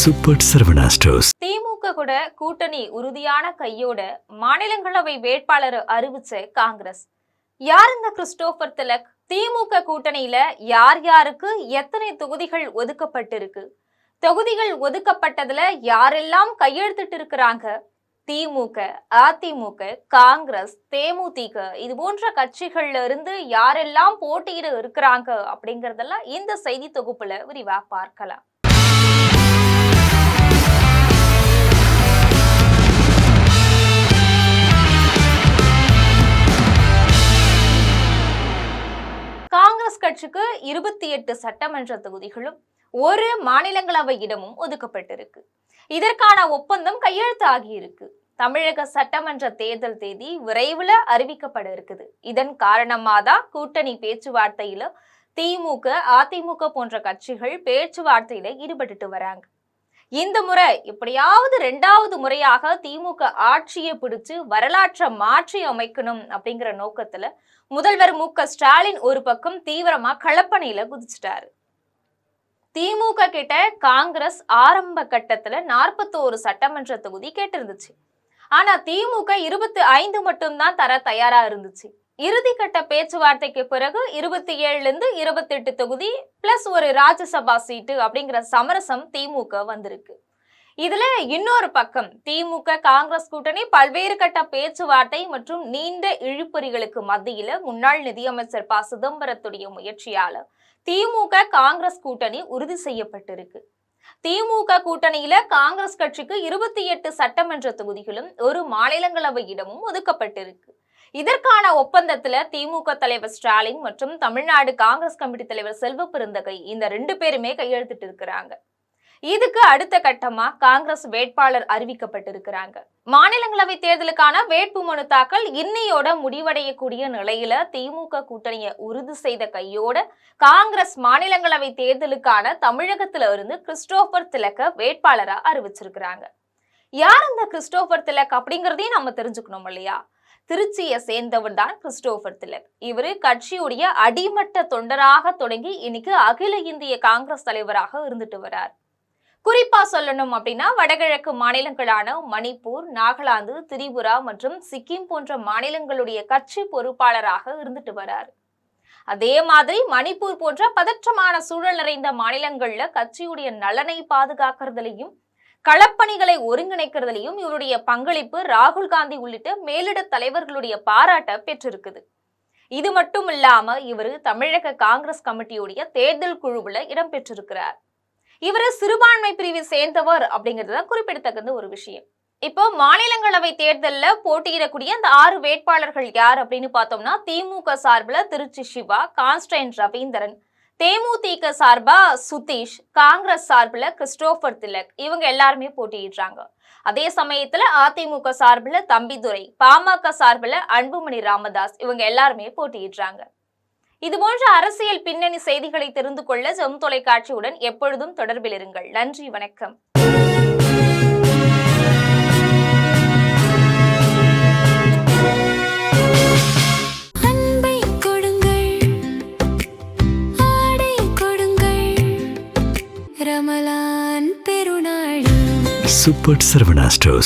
Super Saravana stores. திமுக கூட கூட்டணி உறுதியான கையோட மாநிலங்களவை வேட்பாளர் அறிவிச்ச காங்கிரஸ். யார் இந்த கிறிஸ்டோபர் திலக்? திமுக கூட்டணியில யார் யாருக்கு எத்தனை தொகுதிகள் ஒதுக்கப்பட்டிருக்கு? தொகுதிகள் ஒதுக்கப்பட்டதுல யாரெல்லாம் கையெழுத்திட்டு இருக்கிறாங்க? திமுக, அதிமுக, காங்கிரஸ், தேமுதிக இது போன்ற கட்சிகள்ல இருந்து யாரெல்லாம் போட்டியிட இருக்கிறாங்க அப்படிங்கறதெல்லாம் இந்த செய்தி தொகுப்புல விரிவா பார்க்கலாம். காங்கிரஸ் கட்சிக்கு 28 சட்டமன்ற தொகுதிகளும் ஒரு மாநிலங்களவை இடமும் ஒதுக்கப்பட்டிருக்கு. இதற்கான ஒப்பந்தம் கையெழுத்தாகி இருக்கு. தமிழக சட்டமன்ற தேர்தல் தேதி விரைவில் அறிவிக்கப்பட இருக்குது. இதன் காரணமாதான் கூட்டணி பேச்சுவார்த்தையில திமுக, அதிமுக போன்ற கட்சிகள் பேச்சுவார்த்தையில ஈடுபட்டு வராங்க. இந்த முறை எப்படியாவது 2வது முறையாக திமுக ஆட்சியை பிடிச்சு வரலாற்றை மாற்றி அமைக்கணும் அப்படிங்கிற நோக்கத்துல முதல்வர் மு.க.ஸ்டாலின் ஒரு பக்கம் தீவிரமா களப்பணியில குதிச்சிட்டாரு. திமுக கிட்ட காங்கிரஸ் ஆரம்ப கட்டத்துல 41 சட்டமன்ற தொகுதி கேட்டிருந்துச்சு. ஆனா திமுக 25 மட்டும்தான் தர தயாரா இருந்துச்சு. இறுதி கட்ட பேச்சுவார்த்தைக்கு பிறகு 27 28 தொகுதி பிளஸ் ஒரு ராஜ்யசபா சீட்டு அப்படிங்கிற சமரசம் திமுக வந்திருக்கு. இதுல இன்னொரு பக்கம் திமுக காங்கிரஸ் கூட்டணி பல்வேறு கட்ட பேச்சுவார்த்தை மற்றும் நீண்ட இழுபறிகளுக்கு மத்தியில முன்னாள் நிதியமைச்சர் ப. சிதம்பரத்துடைய முயற்சியால திமுக காங்கிரஸ் கூட்டணி உறுதி செய்யப்பட்டிருக்கு. திமுக கூட்டணியில காங்கிரஸ் கட்சிக்கு 28 சட்டமன்ற தொகுதிகளும் ஒரு மாநிலங்களவை இடமும் ஒதுக்கப்பட்டிருக்கு. இதற்கான ஒப்பந்தத்துல திமுக தலைவர் ஸ்டாலின் மற்றும் தமிழ்நாடு காங்கிரஸ் கமிட்டி தலைவர் செல்வ பெருந்தகை இந்த 2 பேருமே கையெழுத்திட்டு இருக்கிறாங்க. இதுக்கு அடுத்த கட்டமா காங்கிரஸ் வேட்பாளர் அறிவிக்கப்பட்டிருக்கிறாங்க. மாநிலங்களவை தேர்தலுக்கான வேட்புமனு தாக்கல் இன்னையோட முடிவடையக்கூடிய நிலையில திமுக கூட்டணியை உறுதி செய்த கையோட காங்கிரஸ் மாநிலங்களவை தேர்தலுக்கான தமிழகத்துல இருந்து கிறிஸ்டோபர் திலக்க வேட்பாளரா அறிவிச்சிருக்கிறாங்க. யார் இந்த கிறிஸ்டோபர் திலக் அப்படிங்கறதையும் நம்ம தெரிஞ்சுக்கணும் இல்லையா? திருச்சியை சேர்ந்தவர் தான் கிறிஸ்டோபர் திலக். இவரு கட்சியுடைய அடிமட்ட தொண்டராக தொடங்கி இன்னைக்கு அகில இந்திய காங்கிரஸ் தலைவராக இருந்துட்டு வரார். குறிப்பா சொல்லணும் அப்படின்னா வடகிழக்கு மாநிலங்களான மணிப்பூர், நாகாலாந்து, திரிபுரா மற்றும் சிக்கிம் போன்ற மாநிலங்களுடைய கட்சி பொறுப்பாளராக இருந்துட்டு வரார். அதே மாதிரி மணிப்பூர் போன்ற பதற்றமான சூழல் நிறைந்த மாநிலங்கள்ல கட்சியுடைய நலனை பாதுகாக்கிறதுலையும் களப்பணிகளை ஒருங்கிணைக்கிறதுலையும் இவருடைய பங்களிப்பு ராகுல் காந்தி உள்ளிட்ட மேலிட தலைவர்களுடைய பாராட்ட பெற்றிருக்குது. இது மட்டும் இல்லாம இவரு தமிழக காங்கிரஸ் கமிட்டியுடைய தேர்தல் குழுவுல இடம்பெற்றிருக்கிறார். இவரு சிறுபான்மை பிரிவை சேர்ந்தவர் அப்படிங்கிறது குறிப்பிடத்தக்க ஒரு விஷயம். இப்போ மாநிலங்களவை தேர்தல்ல போட்டியிடக்கூடிய அந்த 6 வேட்பாளர்கள் யார் அப்படின்னு பார்த்தோம்னா திமுக சார்பில் திருச்சி சிவா, கான்ஸ்டைன் ரவீந்திரன், தேமுதிக சார்பா சுதீஷ், காங்கிரஸ் சார்பில் கிறிஸ்டோபர் திலக் இவங்க எல்லாருமே போட்டியிடுறாங்க. அதே சமயத்துல அதிமுக சார்பில் தம்பிதுரை, பாமக சார்பில் அன்புமணி ராமதாஸ் இவங்க எல்லாருமே போட்டியிடுறாங்க. இது போன்ற அரசியல் பின்னணி செய்திகளை தெரிந்து கொள்ள ஜெம் தொலைக்காட்சியுடன் எப்பொழுதும் தொடர்பில் இருங்கள். நன்றி, வணக்கம். Super Saravana stores.